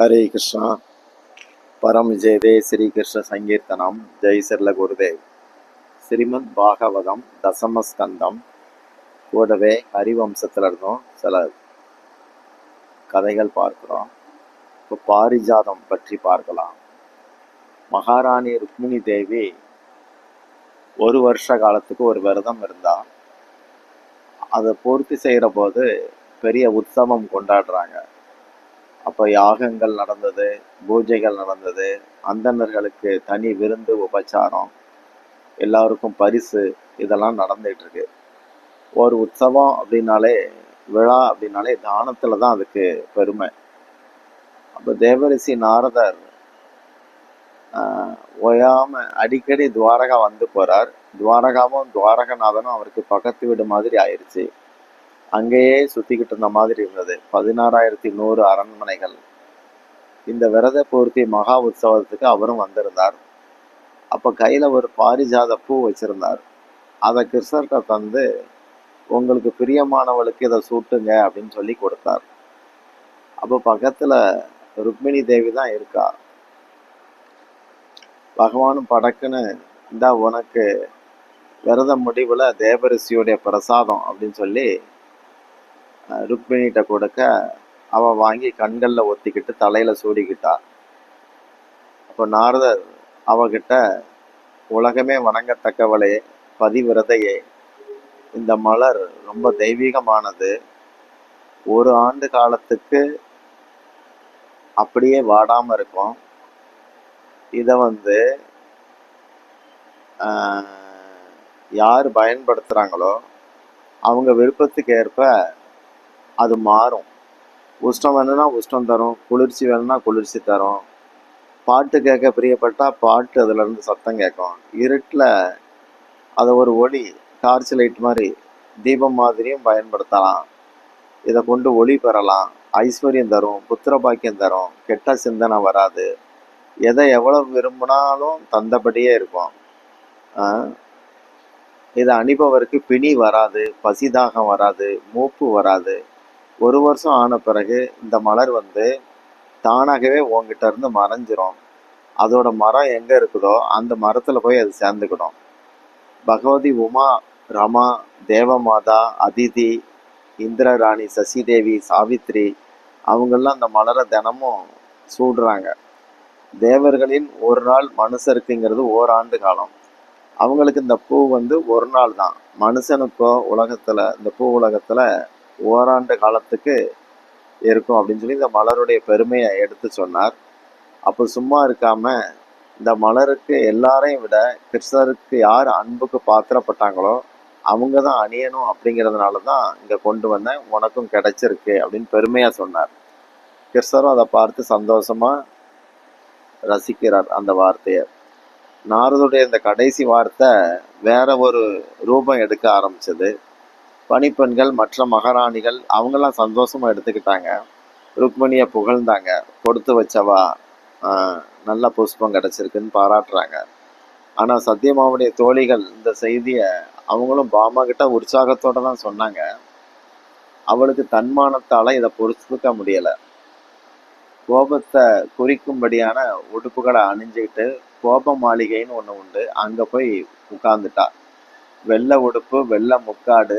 हरे कृष्णा परम जय दे श्री कृष्ण संकीर्तनम जय सरल गुरुदेव ஸ்ரீமத் பாகவதம் தசமஸ்கந்தம் கூடவே ஹரிவம்சத்தில் இருந்தும் சில கதைகள் பார்க்கிறோம். இப்போ பாரிஜாதம் பற்றி பார்க்கலாம். மகாராணி ருக்மிணி தேவி ஒரு வருஷ காலத்துக்கு ஒரு விரதம் இருந்தா. அதை பூர்த்தி செய்கிற போது பெரிய உற்சவம் கொண்டாடுறாங்க. அப்போ யாகங்கள் நடந்தது, பூஜைகள் நடந்தது, அந்தணர்களுக்கு தனி விருந்து உபச்சாரம், எல்லாருக்கும் பரிசு, இதெல்லாம் நடந்துகிட்டு இருக்கு. ஒரு உற்சவம் அப்படின்னாலே, விழா அப்படின்னாலே தானத்தில் தான் அதுக்கு பெருமை. அப்போ தேவரிஷி நாரதர் ஓயாம அடிக்கடி துவாரகா வந்து போறார். துவாரகாவும் துவாரகநாதனும் அவருக்கு பக்கத்து வீடு மாதிரி ஆயிடுச்சு. அங்கேயே சுத்திக்கிட்டு இருந்த மாதிரி இருந்தது. 16,100 அரண்மனைகள். இந்த விரத பூர்த்தி மகா உற்சவத்துக்கு அவரும் வந்திருந்தார். அப்போ கையில் ஒரு பாரிஜாத பூ வச்சிருந்தார். அதை கிருஷ்ணர்கிட்ட தந்து, உங்களுக்கு பிரியமானவளுக்கு இதை சூட்டுங்க அப்படின்னு சொல்லி கொடுத்தார். அப்போ பக்கத்தில் ருக்மிணி தேவி தான் இருக்கா. பகவானும் படக்குன்னு, இந்த உனக்கு விரத முடிவில் தேவரிஷியோடைய பிரசாதம் அப்படின்னு சொல்லி ருக்மிணிகிட்ட கொடுக்க, அவள் வாங்கி கண்களில் ஒத்திக்கிட்டு தலையில் சூடிக்கிட்டா. அப்போ நாரதர் அவகிட்ட, உலகமே வணங்கத்தக்கவளே, பதிவிரதையே, இந்த மலர் ரொம்ப தெய்வீகமானது. ஒரு ஆண்டு காலத்துக்கு அப்படியே வாடாமல் இருக்கும். இதை யார் பயன்படுத்துகிறாங்களோ அவங்க விருப்பத்துக்கு ஏற்ப அது மாறும். உஷ்ணம் வேணும்னா உஷ்ணம் தரும், குளிர்ச்சி வேணும்னா குளிர்ச்சி தரும். பாட்டு கேட்க பிரியப்பட்டால் பாட்டு அதுலேருந்து சத்தம் கேட்கும். இருட்டில் அதை ஒரு ஒளி, டார்ச் லைட் மாதிரி, தீபம் மாதிரியும் பயன்படுத்தலாம். இதை கொண்டு ஒளி பெறலாம். ஐஸ்வர்யம் தரும், புத்திர பாக்கியம் தரும், கெட்ட சிந்தனை வராது. எதை எவ்வளவு விரும்பினாலும் தந்தபடியே இருக்கும். இதை அணிபவருக்கு பிணி வராது, பசிதாகம் வராது, மூப்பு வராது. ஒரு வருஷம் ஆன பிறகு இந்த மலர் தானாகவே உங்ககிட்ட இருந்து மறைஞ்சிரும். அதோட மரம் எங்கே இருக்குதோ அந்த மரத்தில் போய் அது சேர்ந்துக்கிடும். பகவதி உமா, ரமா, தேவமாதா, அதிதி, இந்திரராணி, சசிதேவி, சாவித்ரி, அவங்கெல்லாம் அந்த மலரை தினமும் சூடுறாங்க. தேவர்களின் ஒரு நாள் மனுஷருக்குங்கிறது ஓராண்டு காலம். அவங்களுக்கு இந்த பூ ஒரு நாள் தான். மனுஷனுக்கோ உலகத்தில், இந்த பூ உலகத்தில் ஓராண்டு காலத்துக்கு இருக்கும் அப்படின்னு சொல்லி இந்த மலருடைய பெருமையை எடுத்து சொன்னார். அப்போ சும்மா இருக்காம, இந்த மலருக்கு எல்லாரையும் விட கிருஷ்ணருக்கு யார் அன்புக்கு பாத்திரப்பட்டாங்களோ அவங்க தான் அணியணும் அப்படிங்கிறதுனால தான் இங்கே கொண்டு வந்தேன், உனக்கும் கிடைச்சிருக்கு அப்படின்னு பெருமையாக சொன்னார். கிருஷ்ணரும் அதை பார்த்து சந்தோஷமாக ரசிக்கிறார் அந்த வார்த்தையை. நாரதுடைய இந்த கடைசி வார்த்தை வேற ஒரு ரூபம் எடுக்க ஆரம்பிச்சது. பணிப்பெண்கள், மற்ற மகாராணிகள் அவங்கெல்லாம் சந்தோஷமாக எடுத்துக்கிட்டாங்க. ருக்மிணியை புகழ்ந்தாங்க. கொடுத்து வச்சவா, நல்ல புஷ்பம் கிடச்சிருக்குன்னு பாராட்டுறாங்க. ஆனால் சத்தியமாவுடைய தோழிகள் இந்த செய்தியை அவங்களும் பாமா கிட்ட உற்சாகத்தோடு தான் சொன்னாங்க. அவளுக்கு தன்மானத்தால் இதை பொறுத்துக்க முடியலை. கோபத்தை குறிக்கும்படியான உடுப்புகளை அணிஞ்சிக்கிட்டு கோப மாளிகைன்னு ஒன்று உண்டு, அங்கே போய் உட்கார்ந்துட்டா. வெள்ளை உடுப்பு, வெள்ளை முக்காடு,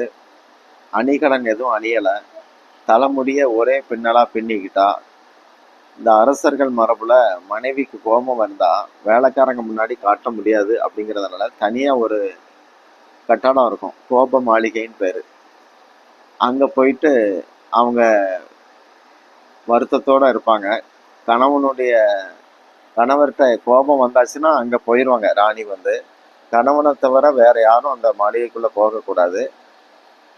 அணிகலன் எதுவும் அணியலை. தலைமுடிய ஒரே பின்னலாக பின்னிக்கிட்டா. இந்த அரசர்கள் மரபுல மனைவிக்கு கோபம் வந்தால் வேலைக்காரங்க முன்னாடி காட்ட முடியாது அப்படிங்கிறதுனால தனியாக ஒரு கட்டடம் இருக்கும், கோப மாளிகைன்னு பேர். அங்கே போயிட்டு அவங்க வருத்தத்தோடு இருப்பாங்க. கணவர்கிட்ட கோபம் வந்தாச்சுன்னா அங்கே போயிடுவாங்க. ராணி கணவனை தவிர வேற யாரும் அந்த மாளிகைக்குள்ளே போகக்கூடாது.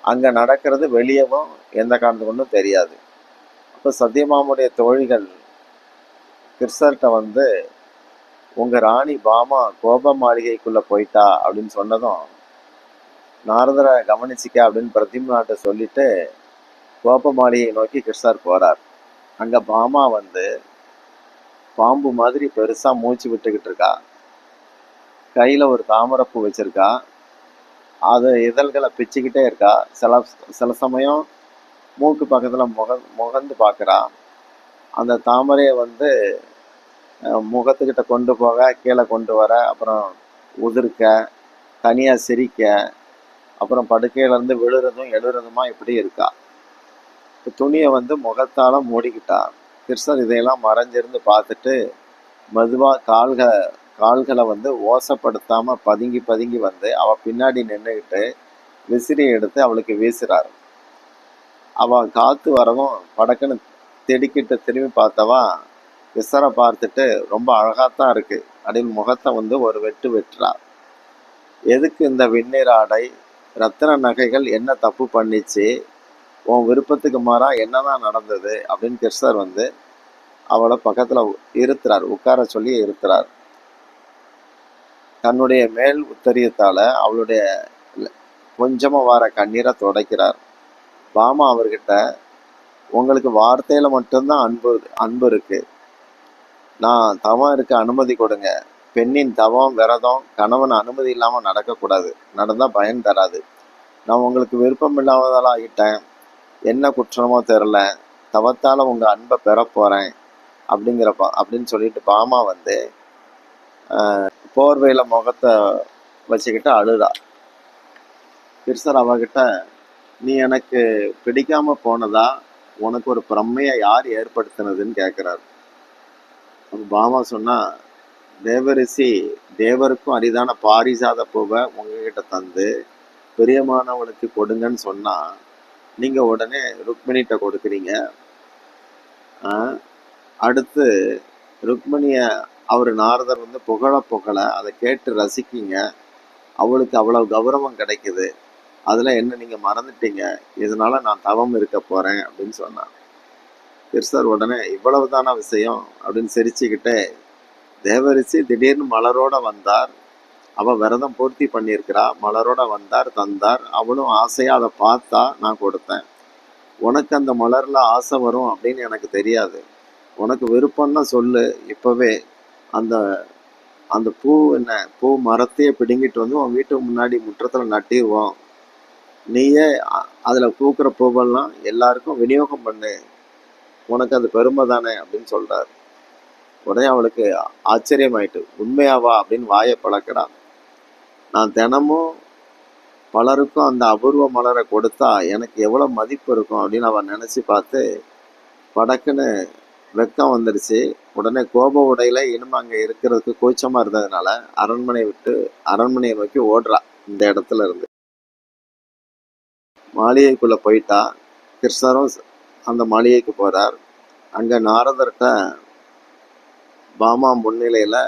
அங்கே நடக்கிறது வெளியவும் எந்த காரணத்து கொண்டும் தெரியாது. அப்போ சத்தியமாமுடைய தோழிகள் கிருஷ்ணர்கிட்ட உங்கள் ராணி பாமா கோப மாளிகைக்குள்ளே போயிட்டா அப்படின்னு சொன்னதும், நாரதரை கவனிச்சிக்க அப்படின்னு பிரதிம்னாட்ட சொல்லிட்டு கோப மாளிகையை நோக்கி கிருஷ்ணர் போகிறார். அங்கே பாமா பாம்பு மாதிரி பெருசாக மூச்சு விட்டுக்கிட்டு இருக்கா. கையில் ஒரு தாமரைப்பூ வச்சிருக்கா. அது இதழ்களை பிச்சுக்கிட்டே இருக்கா. சில சமயம் மூக்கு பக்கத்தில் முகந்து பார்க்குறா. அந்த தாமரையை வந்து முகத்துக்கிட்ட கொண்டு போக, கீழே கொண்டு வர, அப்புறம் உதிர்க்க, தனியாக சிரிக்க, அப்புறம் படுக்கையிலேருந்து விழுறதும் எழுறதுமா இப்படி இருக்கா. துணியை வந்து முகத்தால் மூடிக்கிட்டா. கிருஷ்ணர் இதையெல்லாம் மறைஞ்சிருந்து பார்த்துட்டு மெதுவாக கால்களை வந்து ஓசப்படுத்தாமல் பதுங்கி பதுங்கி வந்து அவள் பின்னாடி நின்றுக்கிட்டு விசிறியை எடுத்து அவளுக்கு வீசுறாரு. அவள் காற்று வரவும் படக்குன்னு திடுக்கிட்டு திரும்பி பார்த்தவா விசரை பார்த்துட்டு ரொம்ப அழகாத்தான் இருக்கு அப்படின்னு முகத்தை வந்து ஒரு வெட்டு வெட்டுறார். எதுக்கு இந்த வெந்நீர் ஆடை, ரத்தின நகைகள் என்ன தப்பு பண்ணிச்சு, உன் விருப்பத்துக்கு மாறா என்னதான் நடந்தது அப்படின்னு கிருஷ்ணர் வந்து அவளை பக்கத்தில் இருத்துறார், உட்கார சொல்லி இருத்துறார். தன்னுடைய மேல் உத்தரியத்தால் அவளுடைய கொஞ்சமாக வர கண்ணீரை துடைக்கிறார். பாமா அவர்கிட்ட, உங்களுக்கு வார்த்தையில் மட்டும்தான் அன்பு இருக்கு, நான் தவம் இருக்க அனுமதி கொடுங்க. பெண்ணின் தவம் விரதம் கணவன் அனுமதி இல்லாமல் நடக்கக்கூடாது, நடந்தால் பயன் தராது. நான் உங்களுக்கு விருப்பம் இல்லாததால் ஆகிட்டேன், என்ன குற்றமோ தெரில, தவத்தால் உங்கள் அன்பை பெற போகிறேன் அப்படின்னு சொல்லிட்டு பாமா வந்து போர்வையில் முகத்தை வச்சுக்கிட்டு அழுதா. கிருஷ்ணர் அவகிட்ட, நீ எனக்கு பிடிக்காம போனதா, உனக்கு ஒரு பிரம்மையை யார் ஏற்படுத்தினதுன்னு கேட்குறாரு. பாமா சொன்னா, தேவரிசி தேவருக்கும் அரிதான பாரிசாத பூவை உங்ககிட்ட தந்து பிரியமானவனுக்கு கொடுங்கன்னு சொன்னா நீங்க உடனே ருக்மிணிகிட்ட கொடுக்குறீங்க. அடுத்து ருக்மிணிய அவர் நாரதர் வந்து புகழ அதை கேட்டு ரசிக்கிங்க, அவளுக்கு அவ்வளவு கௌரவம் கிடைக்குது, அதில் என்ன நீங்கள் மறந்துட்டீங்க, இதனால நான் தவம் இருக்க போகிறேன் அப்படின்னு சொன்னான். கிருஷ்ணர் உடனே இவ்வளவுதான விஷயம் அப்படின்னு சிரிச்சுக்கிட்டே, தேவரிசி திடீர்னு மலரோட வந்தார், அவள் விரதம் பூர்த்தி பண்ணியிருக்கிறா, மலரோட வந்தார், தந்தார், அவளும் ஆசையாக அதை பார்த்தா, நான் கொடுத்தேன். உனக்கு அந்த மலரில் ஆசை வரும் அப்படின்னு எனக்கு தெரியாது, உனக்கு விருப்பம்னா சொல்லு, இப்போவே அந்த அந்த பூ மரத்தையே பிடுங்கிட்டு வந்து உன் வீட்டுக்கு முன்னாடி முற்றத்தில் நட்டிடுவோம், நீயே அதில் பூக்கிற பூவெல்லாம் எல்லாருக்கும் விநியோகம் பண்ணு, உனக்கு அது பெருமை தானே அப்படின்னு சொல்கிறார். உடனே அவளுக்கு ஆச்சரியமாயிட்டு, உண்மையாவா அப்படின்னு வாயை பழக்கிறான். நான் தினமும் பலருக்கும் அந்த அபூர்வ மலரை கொடுத்தா எனக்கு எவ்வளோ மதிப்பு இருக்கும் அப்படின்னு அவன் நினச்சி பார்த்து படக்குன்னு வெக்கம் வந்துடுச்சு. உடனே கோப உடையில இனிமே அங்கே இருக்கிறதுக்கு கூச்சமாக இருந்ததுனால அரண்மனையை நோக்கி ஓடுறா. இந்த இடத்துல இருந்து மாளிகைக்குள்ளே போயிட்டா. கிருஷ்ணரும் அந்த மாளிகைக்கு போகிறார். அங்கே நாரதர்கிட்ட பாமா முன்னிலையில்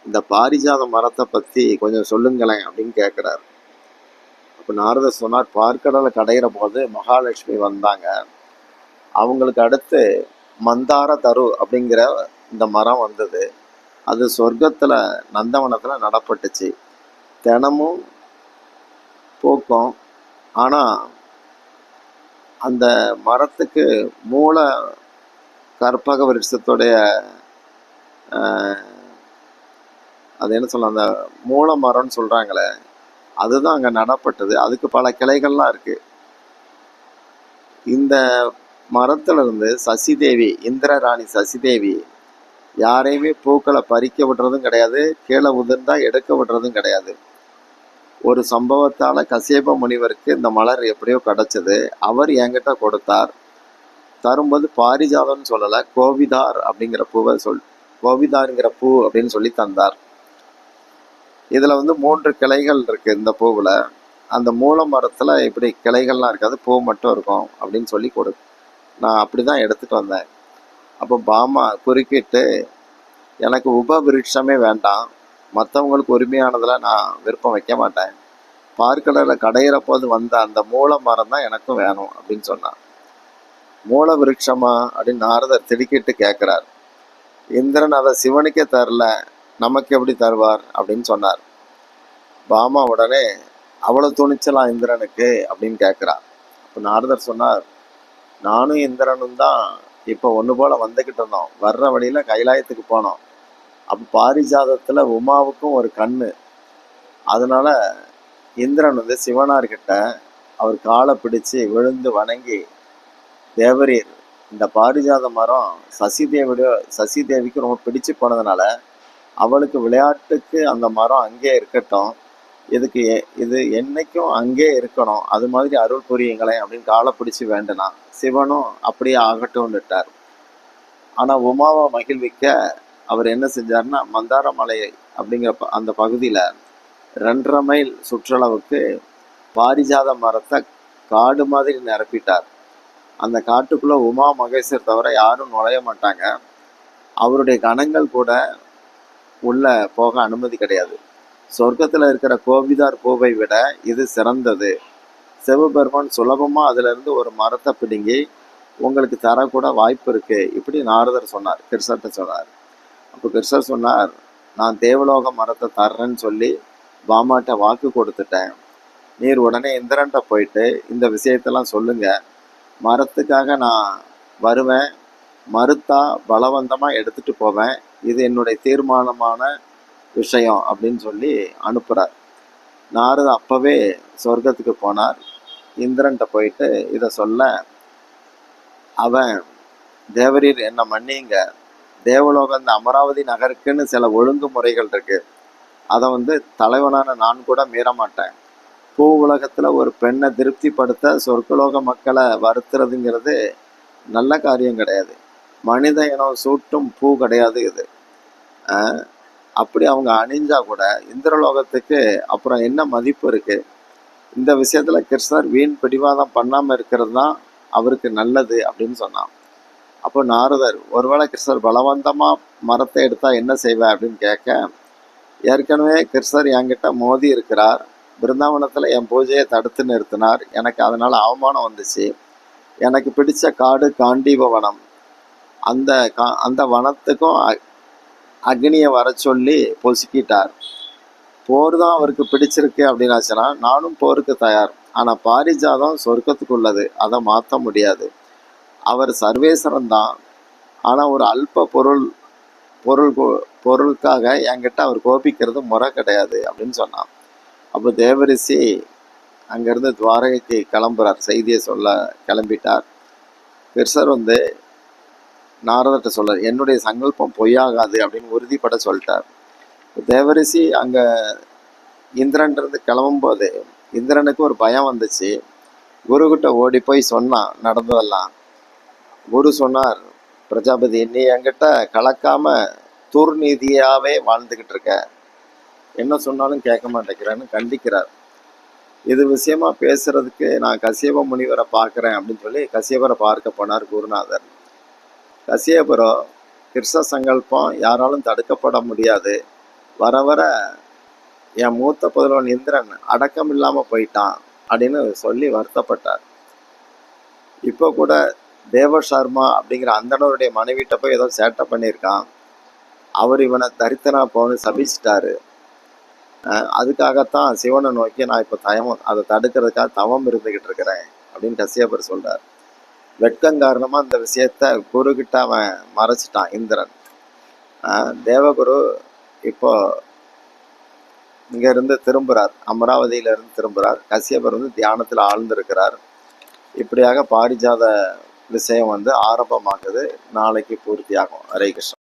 இந்த பாரிஜாத மரத்தை பற்றி கொஞ்சம் சொல்லுங்களேன் அப்படின்னு கேட்குறாரு. அப்போ நாரதர் சொன்னார், பார்க்கடலை கடையிற போது மகாலட்சுமி வந்தாங்க, அவங்களுக்கு அடுத்து மந்தார தரு அப்படிங்கிற இந்த மரம் வந்தது, அது சொர்க்கத்தில் நந்தவனத்தில் நடப்பட்டுச்சு, தினமும் பூக்கும், ஆனால் அந்த மரத்துக்கு மூல கற்பக விருட்சத்துடைய அது என்ன சொல்ல, அந்த மூல மரம்னு சொல்கிறாங்களே அதுதான் அங்கே நடப்பட்டது, அதுக்கு பல கிளைகள்லாம் இருக்குது. இந்த மரத்திலிருந்து சசிதேவி, இந்திரராணி சசிதேவி யாரையுமே பூக்களை பறிக்க விடுறதும் கிடையாது, கீழே உதிர்ந்தா எடுக்க விடுறதும் கிடையாது. ஒரு சம்பவத்தால் கசியப முனிவருக்கு இந்த மலர் எப்படியோ கிடச்சது, அவர் என்கிட்ட கொடுத்தார். தரும்போது பாரிஜாதம்னு சொல்லலை, கோவிதார் அப்படிங்கிற பூவை கோவிதாருங்கிற பூ அப்படின்னு சொல்லி தந்தார். இதில் வந்து 3 கிளைகள் இருக்குது இந்த பூவில், அந்த மூல மரத்தில் இப்படி கிளைகள்லாம் இருக்காது, பூ மட்டும் இருக்கும் அப்படின்னு சொல்லி நான் அப்படி தான் எடுத்துகிட்டு வந்தேன். அப்போ பாமா குறுக்கிட்டு, எனக்கு உபவிருட்சமே வேண்டாம், மற்றவங்களுக்கு உரிமையானதில் நான் விருப்பம் வைக்க மாட்டேன், பார்க்கடலை கடையிற போது வந்த அந்த மூல மரம் தான் எனக்கும் வேணும் அப்படின்னு சொன்னான். மூல விருட்சமா அப்படின்னு நாரதர் திடுக்கிட்டு கேட்குறார். இந்திரன் அதை சிவனுக்கே தரல, நமக்கு எப்படி தருவார் அப்படின்னு சொன்னார். பாமா உடனே, அவ்வளோ துணிச்சலாம் இந்திரனுக்கு அப்படின்னு கேட்குறா. இப்போ நாரதர் சொன்னார், நானும் இந்திரனும் தான் இப்போ ஒன்று போல் வந்துக்கிட்டு இருந்தோம், வர்ற வழியில் கைலாயத்துக்கு போனோம், அப்போ பாரிஜாதத்தில் உமாவுக்கும் ஒரு கண்ணு, அதனால இந்திரன் வந்து சிவனார்கிட்ட அவர் காலை பிடிச்சு விழுந்து வணங்கி, தேவரீர் இந்த பாரிஜாத மரம் சசி தேவிக்கு ரொம்ப பிடிச்சு போனதுனால அவளுக்கு விளையாட்டுக்கு அந்த மரம் அங்கே இருக்கட்டும், இது என்னைக்கும் அங்கே இருக்கணும், அது மாதிரி அருள் புரியுங்களேன் அப்படின்னு காலை பிடிச்சி வேண்டினான். சிவனும் அப்படியே ஆகட்டும்னுட்டார். ஆனால் உமாவை மகிழ்விக்க அவர் என்ன செஞ்சார்னா, மந்தாரமலை அப்படிங்கிற அந்த பகுதியில் 2.5 மைல் சுற்றளவுக்கு பாரிஜாத மரத்தை காடு மாதிரி நிரப்பிட்டார். அந்த காட்டுக்குள்ளே உமா மகேஸ்வர் தவிர யாரும் நுழைய மாட்டாங்க. அவருடைய கணங்கள் கூட உள்ள போக அனுமதி கிடையாது. சொர்க்கத்தில் இருக்கிற கோபிதார் பூவை விட இது சிறந்தது. சிவபெருமான் சுலபமாக அதிலிருந்து ஒரு மரத்தை பிடுங்கி உங்களுக்கு தரக்கூட வாய்ப்பு இருக்கு. இப்படி நாரதர் சொன்னார், கிருஷ்ணர்கிட்ட சொன்னார். அப்போ கிருஷ்ணர் சொன்னார், நான் தேவலோக மரத்தை தர்றேன்னு சொல்லி பாமாட்ட வாக்கு கொடுத்துட்டேன். நீர் உடனே இந்திரன்ட்ட போயிட்டு இந்த விஷயத்தெல்லாம் சொல்லுங்க, மரத்துக்காக நான் வருவேன், மறுத்தா பலவந்தமாக எடுத்துட்டு போவேன், இது என்னுடைய தீர்மானமான விஷயம் அப்படின்னு சொல்லி அனுப்புகிறார். நாரத அப்போவே சொர்க்கத்துக்கு போனார். இந்திரன்ட்ட போயிட்டு இதை சொல்ல, அவன் தேவரீர் என்ன மன்னிங்க, தேவலோகம் இந்த அமராவதி நகருக்குன்னு சில ஒழுங்குமுறைகள் இருக்கு, அதை தலைவனான நான் கூட மீற மாட்டேன். பூ உலகத்தில் ஒரு பெண்ணை திருப்திப்படுத்த சொர்க்கலோக மக்களை வருத்துறதுங்கிறது நல்ல காரியம் கிடையாது. மனித இனம் சூட்டும் பூ கிடையாது இது. அப்படி அவங்க அணிஞ்சா கூட இந்திரலோகத்துக்கு அப்புறம் என்ன மதிப்பு இருக்கு? இந்த விஷயத்துல கிருஷ்ணர் வீண் பிடிவாதம் பண்ணாமல் இருக்கிறது தான் அவருக்கு நல்லது அப்படின்னு சொன்னான். அப்போ நாரதர், ஒருவேளை கிருஷ்ணர் பலவந்தமா மரத்தை எடுத்தா என்ன செய்வேன் அப்படின்னு கேட்க, ஏற்கனவே கிருஷ்ணர் என்கிட்ட மோதி இருக்கிறார், பிருந்தாவனத்தில் என் பூஜையை தடுத்து நிறுத்தினார், எனக்கு அதனால் அவமானம் வந்துச்சு. எனக்கு பிடிச்ச காடு காண்டீப வனம், அந்த வனத்துக்கும் அக்னியை வர சொல்லி பொசுக்கிட்டார். போர் தான் அவருக்கு பிடிச்சிருக்கு அப்படின்னாச்சுன்னா நானும் போருக்கு தயார். ஆனால் பாரிஜாதம் சொர்க்கத்துக்குள்ளது, அதை மாற்ற முடியாது. அவர் சர்வேஸ்வரன் தான், ஆனால் ஒரு அல்ப பொருளுக்காக என்கிட்ட அவர் கோபிக்கிறது முறை கிடையாது அப்படின்னு சொன்னான். அப்போ தேவரிஷி அங்கேருந்து துவாரகைக்கு கிளம்புறார், செய்தியை சொல்ல கிளம்பிட்டார். கிருஷ்ணர் நாரதர்கிட்ட சொல்றார், என்னுடைய சங்கல்பம் பொய்யாகாது அப்படின்னு உறுதிப்பட சொல்லிட்டார். தேவரிஷி அங்கே இந்திரன்றது கிளம்பும்போது இந்திரனுக்கு ஒரு பயம் வந்துச்சு. குருக்கிட்ட ஓடி போய் சொன்னான் நடந்ததெல்லாம். குரு சொன்னார், பிரஜாபதி, நீ என்கிட்ட கலக்காம துர்நீதியாவே வாழ்ந்துக்கிட்டு இருக்க, என்ன சொன்னாலும் கேட்க மாட்டேங்கிறேன்னு கண்டிக்கிறார். இது விஷயமா பேசுறதுக்கு நான் கசியப முனிவரை பார்க்குறேன் அப்படின்னு சொல்லி கசியபரை பார்க்க போனார் குருநாதர். கசியபரோ, கிருஷ்ண சங்கல்பம் யாராலும் தடுக்கப்பட முடியாது, வர வர என் மூத்த புதல்வன் இந்திரன் அடக்கம் இல்லாமல் போயிட்டான் அப்படின்னு சொல்லி வருத்தப்பட்டார். இப்போ கூட தேவசர்மா அப்படிங்கிற அந்தனருடைய மனைவிட்ட போய் ஏதோ சேட்டை பண்ணியிருக்கான், அவர் இவனை தரித்தனா போன்னு சபிச்சிட்டாரு. அதுக்காகத்தான் சிவனை நோக்கி நான் இப்போ அதை தடுக்கிறதுக்காக தவம் இருந்துக்கிட்டு இருக்கிறேன் அப்படின்னு கசியபர் சொல்றார். வெட்கம் காரணமா அந்த விஷயத்த குரு கிட்ட அவன் மறைச்சிட்டான் இந்திரன். தேவகுரு இப்போ இங்க இருந்து திரும்புறார், அமராவதியில இருந்து திரும்புறார். கசியபர் தியானத்தில் ஆழ்ந்திருக்கிறார். இப்படியாக பாரிஜாத விஷயம் ஆரம்பமாகுது. நாளைக்கு பூர்த்தியாகும். ஹரே கிருஷ்ணா.